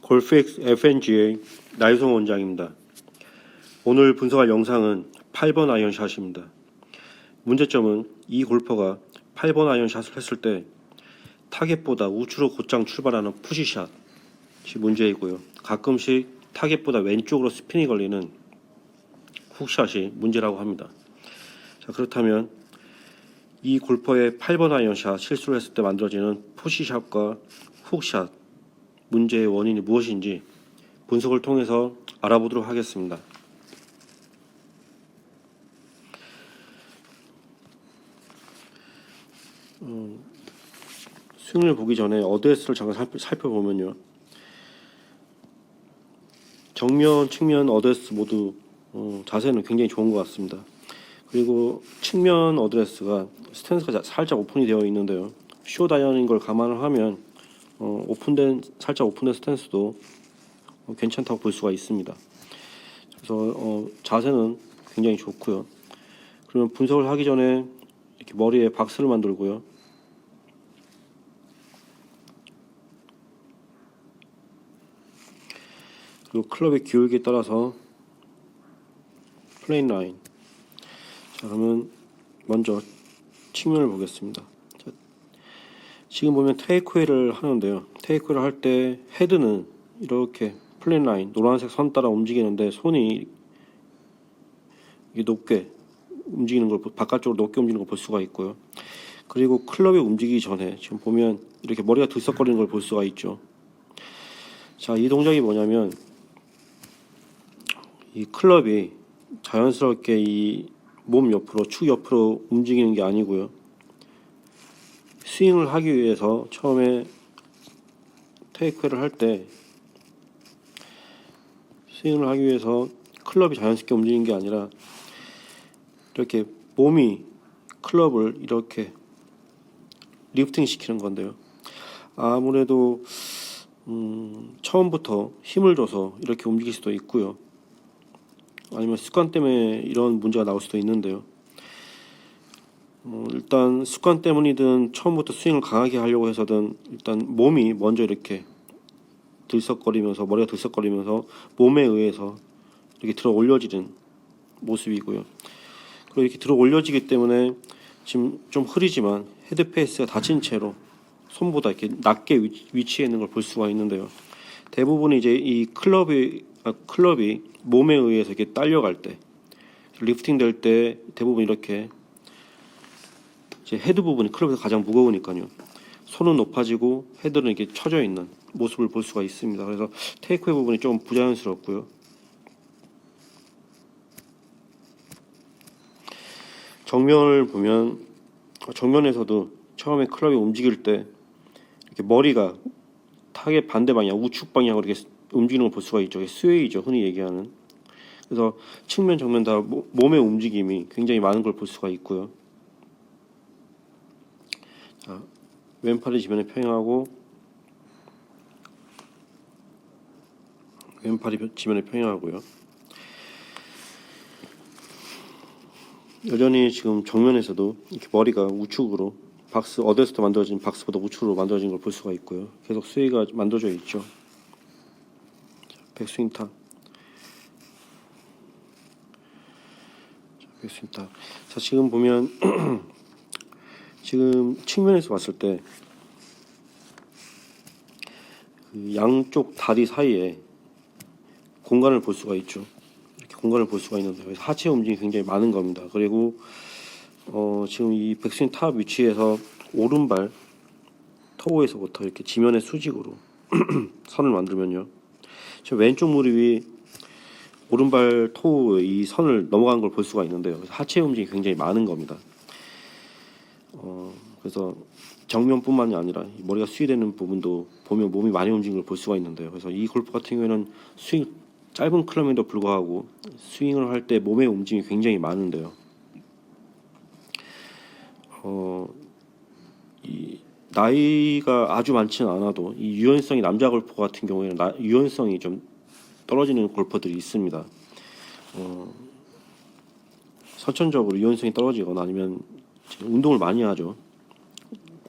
골프X FNG의 나유성 원장입니다. 오늘 분석할 영상은 8번 아이언샷입니다. 문제점은 이 골퍼가 8번 아이언샷을 했을 때 타겟보다 우측으로 곧장 출발하는 푸시샷이 문제이고요. 가끔씩 타겟보다 왼쪽으로 스핀이 걸리는 훅샷이 문제라고 합니다. 자, 그렇다면 이 골퍼의 8번 아이언샷 실수를 했을 때 만들어지는 푸시샷과 훅샷 문제의 원인이 무엇인지 분석을 통해서 알아보도록 하겠습니다. 스윙을 보기 전에 어드레스를 잠깐 살펴보면요, 정면, 측면 어드레스 모두 자세는 굉장히 좋은 것 같습니다. 그리고 측면 어드레스가 스탠스가 살짝 오픈이 되어 있는데요, 숏 아이언인 걸 감안을 하면 살짝 오픈된 스탠스도 괜찮다고 볼 수가 있습니다. 그래서 자세는 굉장히 좋고요. 그러면 분석을 하기 전에 이렇게 머리에 박스를 만들고요. 그리고 클럽의 기울기에 따라서 플레인 라인. 자, 그러면 먼저 측면을 보겠습니다. 자, 지금 보면 테이크웨이를 하는데요, 테이크웨이를 할 때 헤드는 이렇게 플레인 라인, 노란색 선 따라 움직이는데 손이 높게 움직이는 걸, 바깥쪽으로 높게 움직이는 걸 볼 수가 있고요. 그리고 클럽이 움직이기 전에 지금 보면 이렇게 머리가 들썩거리는 걸 볼 수가 있죠. 자, 이 동작이 뭐냐면, 이 클럽이 자연스럽게 이 몸 옆으로, 축 옆으로 움직이는 게 아니고요, 스윙을 하기 위해서 처음에 테이크웨이를 할 때 스윙을 하기 위해서 클럽이 자연스럽게 움직이는 게 아니라 이렇게 몸이 클럽을 이렇게 리프팅 시키는 건데요, 아무래도 처음부터 힘을 줘서 이렇게 움직일 수도 있고요, 아니면 습관 때문에 이런 문제가 나올 수도 있는데요, 일단 습관 때문이든 처음부터 스윙을 강하게 하려고 해서든 일단 몸이 먼저 이렇게 들썩거리면서, 머리가 들썩거리면서 몸에 의해서 이렇게 들어 올려지는 모습이고요. 그리고 이렇게 들어 올려지기 때문에 지금 좀 흐리지만 헤드페이스가 닫힌 채로 손보다 이렇게 낮게 위치해 있는 걸 볼 수가 있는데요, 대부분 이제 이 클럽이 몸에 의해서 이렇게 딸려갈 때, 리프팅 될 때 대부분 이렇게 이제 헤드 부분이 클럽에서 가장 무거우니까요, 손은 높아지고 헤드는 이렇게 처져 있는 모습을 볼 수가 있습니다. 그래서 테이크웨이 부분이 좀 부자연스럽고요. 정면을 보면, 정면에서도 처음에 클럽이 움직일 때 이렇게 머리가 타겟 반대 방향, 우측 방향으로 이렇게 움직이는 걸 볼 수가 있죠. 스웨이죠, 흔히 얘기하는. 그래서 측면, 정면 다 몸의 움직임이 굉장히 많은 걸 볼 수가 있고요. 자, 왼팔이 지면에 평행하고 왼팔이 지면에 평행하고요. 여전히 지금 정면에서도 이렇게 머리가 우측으로, 박스 어드레스도 만들어진 박스보다 우측으로 만들어진 걸 볼 수가 있고요. 계속 스웨이가 만들어져 있죠. 자, 백스윙 탑. 백스윙 탑. 자, 지금 보면 지금 측면에서 봤을 때 그 양쪽 다리 사이에 공간을 볼 수가 있죠. 이렇게 공간을 볼 수가 있는데, 그래서 하체 움직임이 굉장히 많은 겁니다. 그리고 지금 이 백스윙 탑 위치에서 오른발 토우에서부터 이렇게 지면의 수직으로 선을 만들면요, 지금 왼쪽 무릎이 오른발 토우 이 선을 넘어가는 걸 볼 수가 있는데요, 그래서 하체 움직임이 굉장히 많은 겁니다. 그래서 정면뿐만이 아니라 머리가 스윙되는 부분도 보면 몸이 많이 움직이는 걸 볼 수가 있는데요, 그래서 이 골프 같은 경우에는 스윙, 짧은 클럽에도 불구하고 스윙을 할 때 몸의 움직임이 굉장히 많은데요, 이 나이가 아주 많지는 않아도 이 유연성이, 남자 골프 같은 경우에는 유연성이 좀 떨어지는 골퍼들이 있습니다. 선천적으로 유연성이 떨어지거나 아니면 운동을 많이 하죠.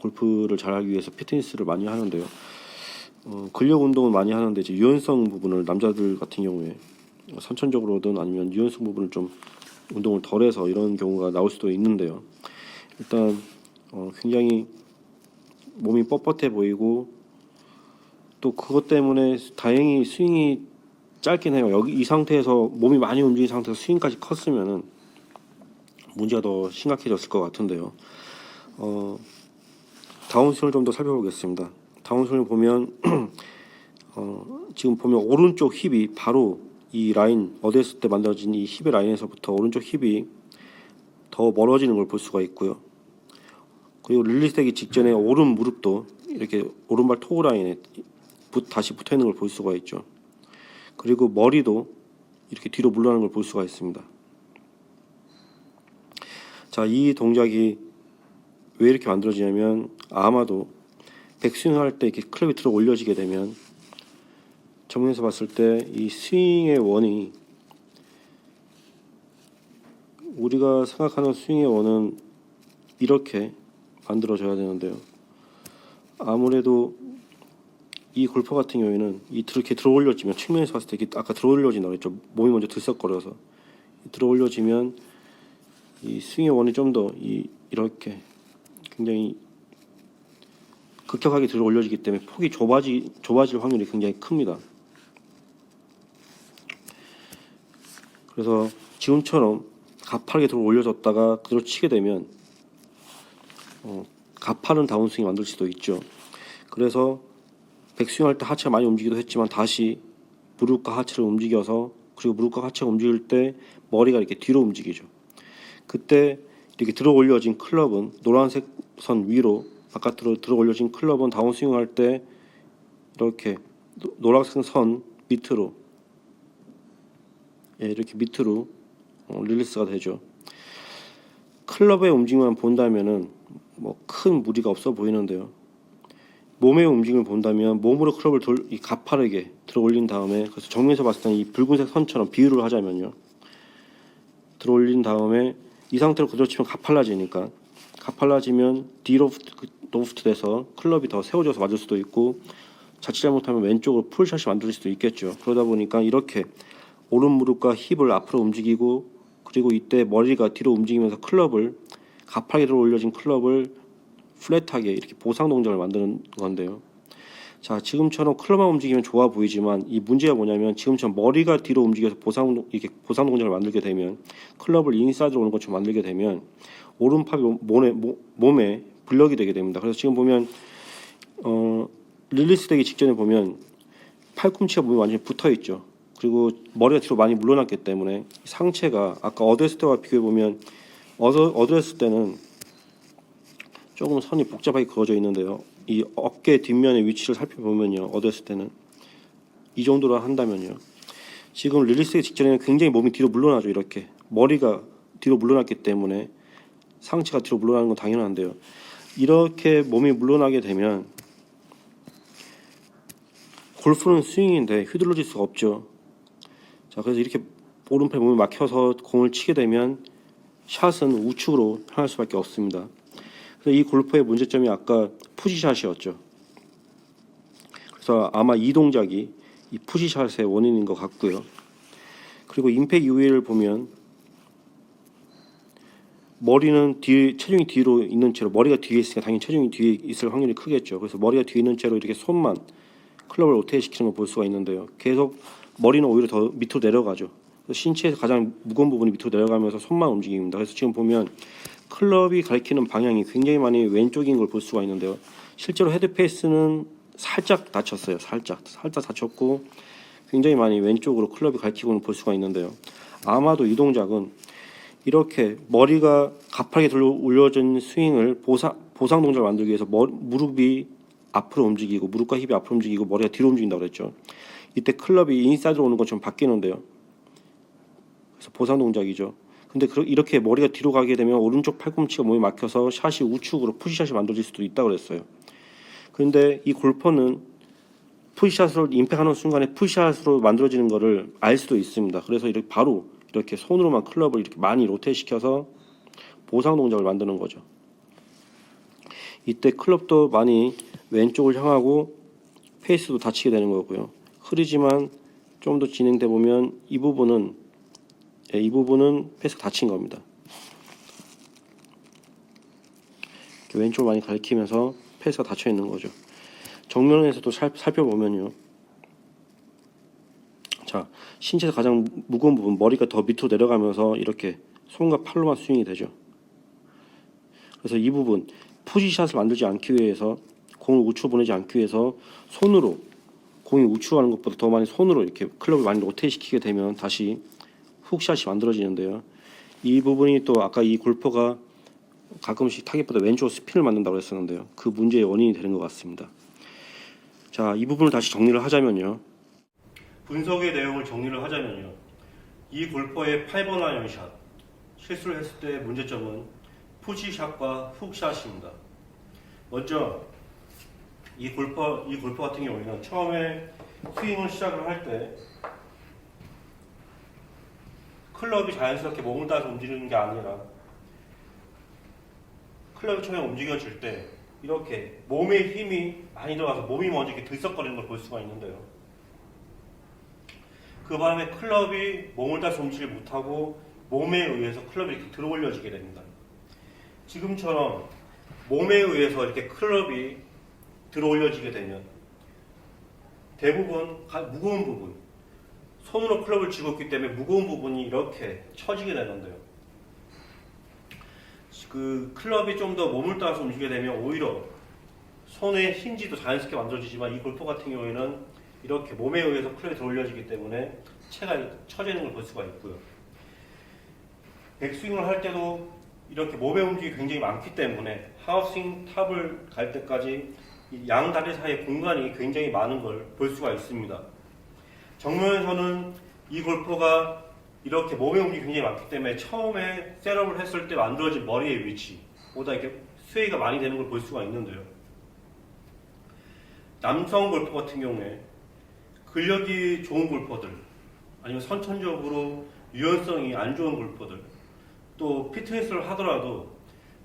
골프를 잘하기 위해서 피트니스를 많이 하는데요, 근력 운동을 많이 하는데 이제 유연성 부분을 남자들 같은 경우에 선천적으로든 아니면 유연성 부분을 좀 운동을 덜해서 이런 경우가 나올 수도 있는데요. 일단 굉장히 몸이 뻣뻣해 보이고 또 그것 때문에 다행히 스윙이 짧긴 해요. 여기 이 상태에서 몸이 많이 움직인 상태에서 스윙까지 컸으면은 문제가 더 심각해졌을 것 같은데요. 다운스윙을 좀 더 살펴보겠습니다. 다운스윙을 보면 지금 보면 오른쪽 힙이 바로 이 라인 어드했을 때 만들어진 이 힙의 라인에서부터 오른쪽 힙이 더 멀어지는 걸 볼 수가 있고요. 그리고 릴리스되기 직전에 오른 무릎도 이렇게 오른발 토구 라인에 다시 붙어 있는 걸 볼 수가 있죠. 그리고 머리도 이렇게 뒤로 물러나는 걸 볼 수가 있습니다. 자, 이 동작이 왜 이렇게 만들어지냐면 아마도 백스윙을 할 때 이렇게 클럽이 들어 올려지게 되면 정면에서 봤을 때 이 스윙의 원이 우리가 생각하는 스윙의 원은 이렇게 만들어져야 되는데요. 아무래도 이 골퍼 같은 경우에는 이렇게 들어 올려지면 측면에서 봤을 때 이렇게 아까 들어 올려진다고 했죠. 몸이 먼저 들썩거려서 들어 올려지면 이 스윙의 원이 좀 더 이렇게 굉장히 급격하게 들어 올려지기 때문에 폭이 좁아질 확률이 굉장히 큽니다. 그래서 지금처럼 가파르게 들어 올려졌다가 그대로 치게 되면 가파른 다운스윙이 만들 수도 있죠. 그래서 백스윙 할 때 하체가 많이 움직이기도 했지만 다시 무릎과 하체를 움직여서 그리고 무릎과 하체가 움직일 때 머리가 이렇게 뒤로 움직이죠. 그때 이렇게 들어 올려진 클럽은 노란색 선 위로 바깥으로 들어 올려진 클럽은 다운스윙 할 때 이렇게 노란색 선 밑으로 이렇게 밑으로 릴리스가 되죠. 클럽의 움직임만 본다면은 뭐 큰 무리가 없어 보이는데요. 몸의 움직임을 본다면 몸으로 클럽을 가파르게 들어 올린 다음에 그래서 정면에서 봤을 때는 이 붉은색 선처럼 비유를 하자면요. 들어 올린 다음에 이 상태로 그대로 치면 가팔라지니까 가팔라지면 디로프트 돼서 클럽이 더 세워져서 맞을 수도 있고 자칫 잘못하면 왼쪽으로 풀샷이 만들 수도 있겠죠. 그러다 보니까 이렇게 오른 무릎과 힙을 앞으로 움직이고 그리고 이때 머리가 뒤로 움직이면서 클럽을 가파르게 들어 올려진 클럽을 플랫하게 이렇게 보상 동작을 만드는 건데요. 자, 지금처럼 클럽만 움직이면 좋아 보이지만 이 문제가 뭐냐면 지금처럼 머리가 뒤로 움직여서 보상 동작을 만들게 되면 클럽을 인사이드로 오는 것처럼 만들게 되면 오른팔이 몸에 블럭이 되게 됩니다. 그래서 지금 보면 릴리스 되기 직전에 보면 팔꿈치가 몸에 완전히 붙어 있죠. 그리고 머리가 뒤로 많이 물러났기 때문에 상체가 아까 어드했을 때와 비교해 보면 어드했을 때는 조금 선이 복잡하게 그어져 있는데요. 이 어깨 뒷면의 위치를 살펴보면요. 어드했을 때는 이 정도로 한다면요. 지금 릴리스 직전에는 굉장히 몸이 뒤로 물러나죠. 이렇게 머리가 뒤로 물러났기 때문에 상체가 뒤로 물러나는 건 당연한데요. 이렇게 몸이 물러나게 되면 골프는 스윙인데 휘둘러질 수가 없죠. 자, 그래서 이렇게 오른팔 몸이 막혀서 공을 치게 되면 샷은 우측으로 향할 수밖에 없습니다. 그래서 이 골프의 문제점이 아까 푸시샷이었죠. 그래서 아마 이 동작이 이 푸시샷의 원인인 것 같고요. 그리고 임팩 이후를 보면 머리는 체중이 뒤로 있는 채로 머리가 뒤에 있으니까 당연히 체중이 뒤에 있을 확률이 크겠죠. 그래서 머리가 뒤에 있는 채로 이렇게 손만 클럽을 로테이트 시키는 걸 볼 수가 있는데요. 계속 머리는 오히려 더 밑으로 내려가죠. 신체에서 가장 무거운 부분이 밑으로 내려가면서 손만 움직입니다. 그래서 지금 보면 클럽이 가리키는 방향이 굉장히 많이 왼쪽인 걸 볼 수가 있는데요. 실제로 헤드페이스는 살짝 다쳤어요. 살짝 다쳤고 굉장히 많이 왼쪽으로 클럽이 가리키고는 볼 수가 있는데요. 아마도 이 동작은 이렇게 머리가 가파르게 들어 올려진 스윙을 보상 동작을 만들기 위해서 무릎이 앞으로 움직이고 무릎과 힙이 앞으로 움직이고 머리가 뒤로 움직인다고 그랬죠. 이때 클럽이 인사이드로 오는 것처럼 바뀌는데요. 그래서 보상 동작이죠. 근데 이렇게 머리가 뒤로 가게 되면 오른쪽 팔꿈치가 몸에 막혀서 샷이 우측으로 푸시샷이 만들어질 수도 있다고 그랬어요. 그런데 이 골퍼는 푸시샷으로 임팩하는 순간에 푸시샷으로 만들어지는 것을 알 수도 있습니다. 그래서 이렇게 바로 이렇게 손으로만 클럽을 이렇게 많이 로테이트 시켜서 보상 동작을 만드는 거죠. 이때 클럽도 많이 왼쪽을 향하고 페이스도 다치게 되는 거고요. 흐리지만 좀 더 진행돼 보면 이 부분은 페이스가 다친 겁니다. 왼쪽을 많이 가리키면서 페이스가 닫혀 있는 거죠. 정면에서도 살펴보면요. 자, 신체에서 가장 무거운 부분, 머리가 더 밑으로 내려가면서 이렇게 손과 팔로만 스윙이 되죠. 그래서 이 부분, 푸시샷을 만들지 않기 위해서, 공을 우측으로 보내지 않기 위해서 손으로, 공이 우측으로 가는 것보다 더 많이 손으로 이렇게 클럽을 많이 로테이트 시키게 되면 다시 훅샷이 만들어지는데요. 이 부분이 또 아까 이 골퍼가 가끔씩 타깃보다 왼쪽 스핀을 만든다고 했었는데요. 그 문제의 원인이 되는 것 같습니다. 자, 이 부분을 다시 정리를 하자면요. 분석의 내용을 정리를 하자면요. 이 골퍼의 8번 아이언샷 실수를 했을 때 문제점은 푸시샷과 훅샷입니다. 먼저 이 골퍼 같은 경우에는 처음에 스윙을 시작을 할 때 클럽이 자연스럽게 몸을 따라서 움직이는 게 아니라 클럽이 처음에 움직여질 때 이렇게 몸에 힘이 많이 들어가서 몸이 먼저 이렇게 들썩거리는 걸 볼 수가 있는데요. 그 바람에 클럽이 몸을 따라서 움직이지 못하고 몸에 의해서 클럽이 이렇게 들어 올려지게 됩니다. 지금처럼 몸에 의해서 이렇게 클럽이 들어 올려지게 되면 대부분 무거운 부분, 손으로 클럽을 쥐고 있기 때문에 무거운 부분이 이렇게 처지게 되는데요. 그 클럽이 좀 더 몸을 따라서 움직이게 되면 오히려 손의 힌지도 자연스럽게 만들어지지만 이 골프 같은 경우에는 이렇게 몸에 의해서 클럽이 들어 올려지기 때문에 채가 처지는 걸 볼 수가 있고요. 백스윙을 할 때도 이렇게 몸의 움직임이 굉장히 많기 때문에 하프스윙 탑을 갈 때까지 양 다리 사이의 공간이 굉장히 많은 걸 볼 수가 있습니다. 정면에서는 이 골퍼가 이렇게 몸의 움직임이 굉장히 많기 때문에 처음에 셋업을 했을 때 만들어진 머리의 위치보다 이렇게 스웨이가 많이 되는 걸 볼 수가 있는데요. 남성 골퍼 같은 경우에 근력이 좋은 골퍼들, 아니면 선천적으로 유연성이 안 좋은 골퍼들, 또 피트니스를 하더라도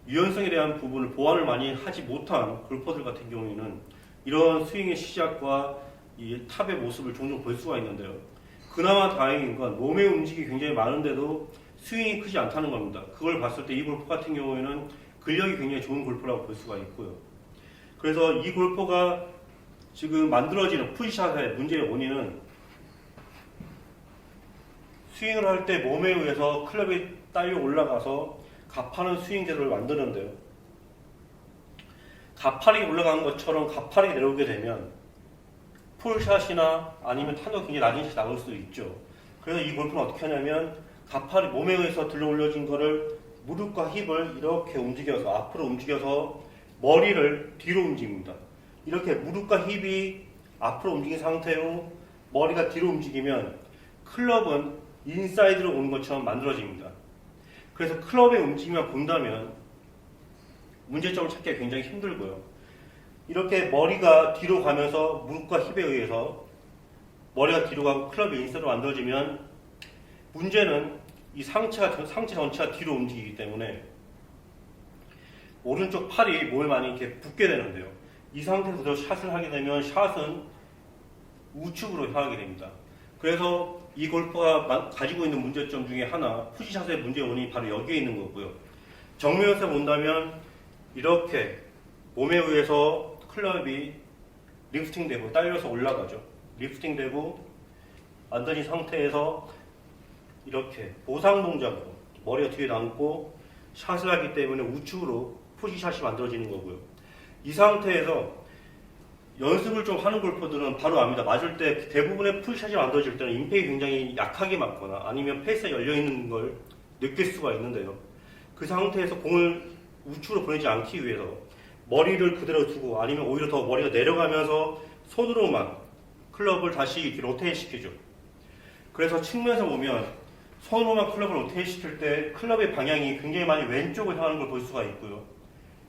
유연성에 대한 부분을 보완을 많이 하지 못한 골퍼들 같은 경우에는 이런 스윙의 시작과 이 탑의 모습을 종종 볼 수가 있는데요. 그나마 다행인 건 몸의 움직임이 굉장히 많은데도 스윙이 크지 않다는 겁니다. 그걸 봤을 때 이 골퍼 같은 경우에는 근력이 굉장히 좋은 골퍼라고 볼 수가 있고요. 그래서 이 골퍼가 지금 만들어지는 푸시샷의 문제의 원인은 스윙을 할 때 몸에 의해서 클럽이 딸려 올라가서 가파른 스윙 제도를 만드는데요. 가파르게 올라가는 것처럼 가파르게 내려오게 되면 풀샷이나 아니면 탄도가 굉장히 낮은 샷이 나올 수도 있죠. 그래서 이 골프는 어떻게 하냐면 가파르게 몸에 의해서 들러 올려진 거를 무릎과 힙을 이렇게 움직여서 앞으로 움직여서 머리를 뒤로 움직입니다. 이렇게 무릎과 힙이 앞으로 움직인 상태로 머리가 뒤로 움직이면 클럽은 인사이드로 오는 것처럼 만들어집니다. 그래서 클럽의 움직임만 본다면 문제점을 찾기가 굉장히 힘들고요. 이렇게 머리가 뒤로 가면서 무릎과 힙에 의해서 머리가 뒤로 가고 클럽이 인사이드로 만들어지면 문제는 이 상체 전체가 뒤로 움직이기 때문에 오른쪽 팔이 몸에 많이 이렇게 붙게 되는데요. 이 상태에서 샷을 하게 되면 샷은 우측으로 향하게 됩니다. 그래서 이 골퍼가 가지고 있는 문제점 중에 하나, 푸시샷의 문제의 원인이 바로 여기에 있는 거고요. 정면에서 본다면 이렇게 몸에 의해서 클럽이 리프팅되고 딸려서 올라가죠. 리프팅되고 앉아진 상태에서 이렇게 보상 동작으로 머리가 뒤에 남고 샷을 하기 때문에 우측으로 푸시샷이 만들어지는 거고요. 이 상태에서 연습을 좀 하는 골퍼들은 바로 압니다. 맞을 때 대부분의 푸시샷이 만들어질 때는 임팩이 굉장히 약하게 맞거나 아니면 페이스가 열려있는 걸 느낄 수가 있는데요. 그 상태에서 공을 우측으로 보내지 않기 위해서 머리를 그대로 두고 아니면 오히려 더 머리가 내려가면서 손으로만 클럽을 다시 이렇게 로테이트 시키죠. 그래서 측면에서 보면 손으로만 클럽을 로테이트 시킬 때 클럽의 방향이 굉장히 많이 왼쪽을 향하는 걸 볼 수가 있고요.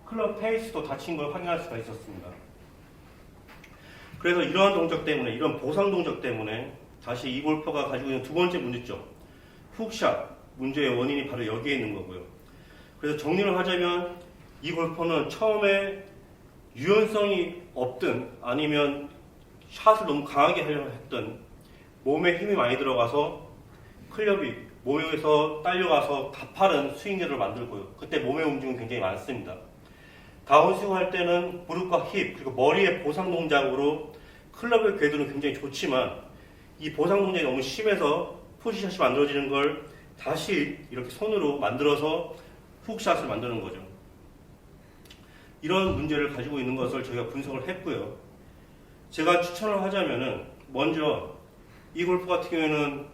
클럽 페이스도 닫힌 걸 확인할 수가 있었습니다. 그래서 이러한 동작 때문에, 이런 보상 동작 때문에 다시 이 골퍼가 가지고 있는 두 번째 문제점, 훅샷 문제의 원인이 바로 여기에 있는 거고요. 그래서 정리를 하자면 이 골퍼는 처음에 유연성이 없든 아니면 샷을 너무 강하게 하려고 했던 몸에 힘이 많이 들어가서 클럽이 몸에서 딸려가서 가파른 스윙들을 만들고요. 그때 몸의 움직임이 굉장히 많습니다. 다운스윙 할 때는 무릎과 힙 그리고 머리의 보상 동작으로 클럽의 궤도는 굉장히 좋지만 이 보상 동작이 너무 심해서 푸시샷이 만들어지는 걸 다시 이렇게 손으로 만들어서 훅샷을 만드는 거죠. 이런 문제를 가지고 있는 것을 저희가 분석을 했고요. 제가 추천을 하자면은 먼저 이 골프 같은 경우에는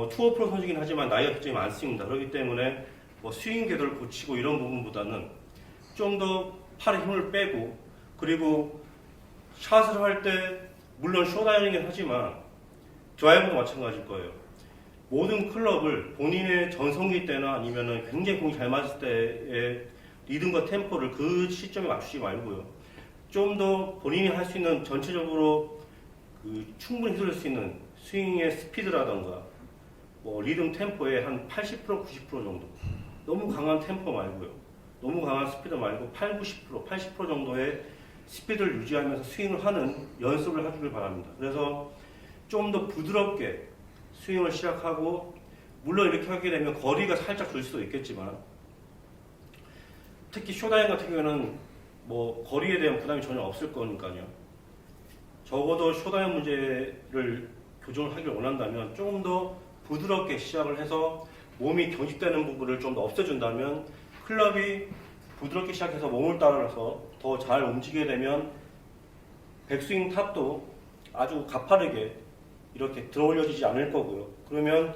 투어 프로 선수이긴 하지만 나이가 굉장히 많습니다. 그렇기 때문에 스윙 궤도를 고치고 이런 부분보다는 좀 더 팔에 힘을 빼고 그리고 샷을 할 때 물론 쇼다이닝이긴 하지만 드라이버도 마찬가지일 거예요. 모든 클럽을 본인의 전성기 때나 아니면은 굉장히 공이 잘 맞을 때의 리듬과 템포를 그 시점에 맞추지 말고요. 좀 더 본인이 할 수 있는 전체적으로 충분히 휘둘릴 수 있는 스윙의 스피드라던가 리듬 템포의 한 80% 90% 정도. 너무 강한 템포 말고요. 너무 강한 스피드 말고 80% 정도의 스피드를 유지하면서 스윙을 하는 연습을 하기를 바랍니다. 그래서 좀 더 부드럽게 스윙을 시작하고 물론 이렇게 하게 되면 거리가 살짝 줄 수도 있겠지만 특히 쇼다인 같은 경우에는 거리에 대한 부담이 전혀 없을 거니까요. 적어도 쇼다인 문제를 교정을 하길 원한다면 조금 더 부드럽게 시작을 해서 몸이 경직되는 부분을 좀 더 없애준다면 클럽이 부드럽게 시작해서 몸을 따라서 더 잘 움직이게 되면 백스윙 탑도 아주 가파르게 이렇게 들어올려지지 않을 거고요. 그러면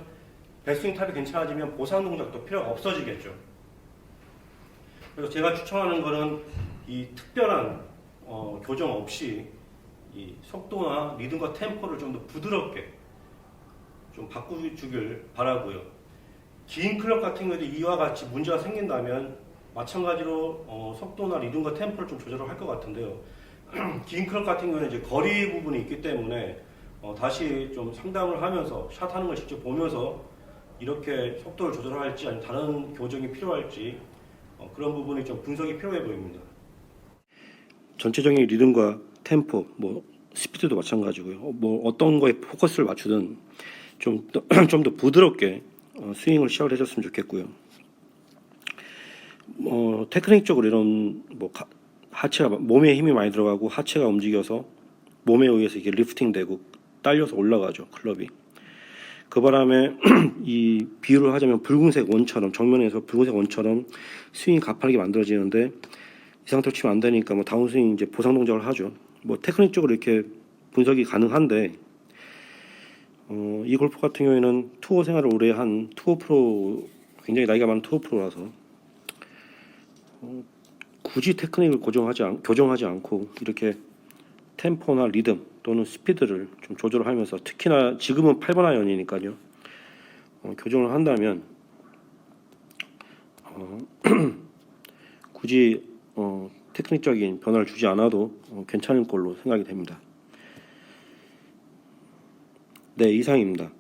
백스윙 탑이 괜찮아지면 보상 동작도 필요가 없어지겠죠. 그래서 제가 추천하는 거는 이 특별한 교정 없이 이 속도나 리듬과 템포를 좀 더 부드럽게 좀 바꿔주길 바라고요. 긴 클럽 같은 경우에도 이와 같이 문제가 생긴다면 마찬가지로 속도나 리듬과 템포를 좀 조절을 할 것 같은데요. 긴 클럽 같은 경우는 이제 거리 부분이 있기 때문에 다시 좀 상담을 하면서 샷하는 걸 직접 보면서 이렇게 속도를 조절할지 아니면 다른 교정이 필요할지 그런 부분이 좀 분석이 필요해 보입니다. 전체적인 리듬과 템포, 스피드도 마찬가지고요. 어떤 거에 포커스를 맞추든 좀 더 부드럽게 스윙을 시작을 해줬으면 좋겠고요. 테크닉적으로 이런 하체가 몸에 힘이 많이 들어가고 하체가 움직여서 몸에 의해서 이게 리프팅되고 딸려서 올라가죠 클럽이. 그 바람에 이 비유를 하자면 붉은색 원처럼 정면에서 붉은색 원처럼 스윙이 가파르게 만들어지는데 이 상태로 치면 안 되니까 다운스윙 이제 보상 동작을 하죠. 테크닉적으로 이렇게 분석이 가능한데 이 골프 같은 경우에는 투어 생활을 오래 한 투어 프로 굉장히 나이가 많은 투어 프로라서 굳이 테크닉을 교정하지 않고 이렇게 템포나 리듬 또는 스피드를 좀 조절을 하면서 특히나 지금은 8번 아이언이니까요. 교정을 한다면 굳이 테크닉적인 변화를 주지 않아도 괜찮을 걸로 생각이 됩니다. 네, 이상입니다.